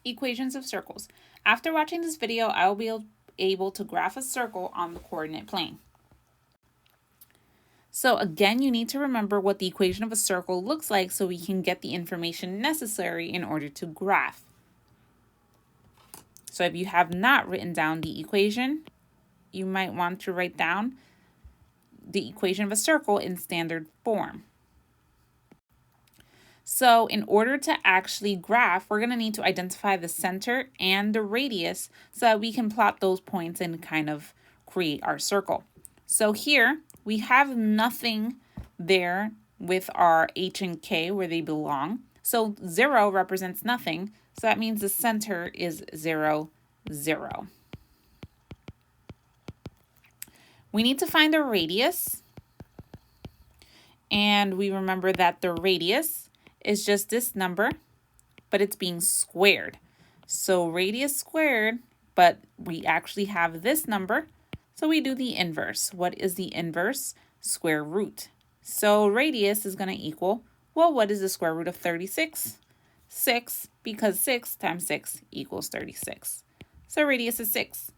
Equations of circles. After watching this video, I will be able to graph a circle on the coordinate plane. So again, you need to remember what the equation of a circle looks like so we can get the information necessary in order to graph. So if you have not written down the equation, you might want to write down the equation of a circle in standard form. So in order to actually graph, we're going to need to identify the center and the radius so that we can plot those points and kind of create our circle. So here we have nothing there with our H and K where they belong. So 0 represents nothing. So that means the center is 0, 0. We need to find the radius. And we remember that the radius is just this number, but it's being squared. So radius squared, but we actually have this number. So we do the inverse. What is the inverse? Square root. So radius is going to equal, well, what is the square root of 36? 6, because 6 times 6 equals 36. So radius is 6.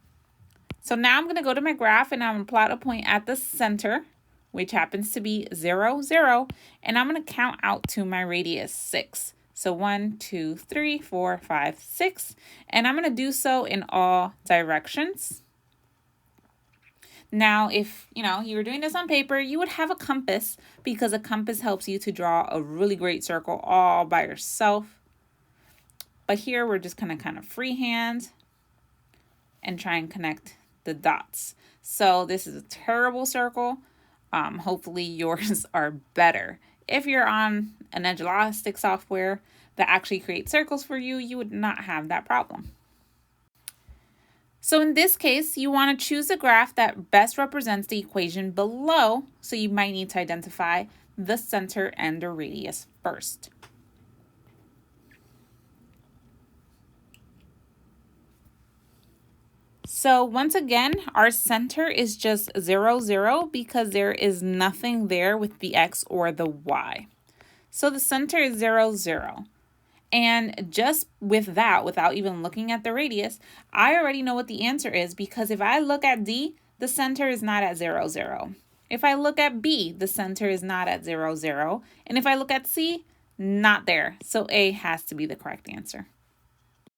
So now I'm going to go to my graph and I'm going to plot a point at the center, which happens to be 0, 0, and I'm going to count out to my radius 6. So 1, 2, 3, 4, 5, 6, and I'm going to do so in all directions. Now, if you were doing this on paper, you would have a compass because a compass helps you to draw a really great circle all by yourself. But here we're just going to kind of freehand and try and connect the dots. So this is a terrible circle. Hopefully yours are better. If you're on an Elastic software that actually creates circles for you, you would not have that problem. So in this case, you want to choose a graph that best represents the equation below. So you might need to identify the center and the radius first. So once again, our center is just 0, 0 because there is nothing there with the x or the y. So the center is 0, 0. And just with that, without even looking at the radius, I already know what the answer is because if I look at D, the center is not at 0, 0. If I look at B, the center is not at 0, 0. And if I look at C, not there. So A has to be the correct answer.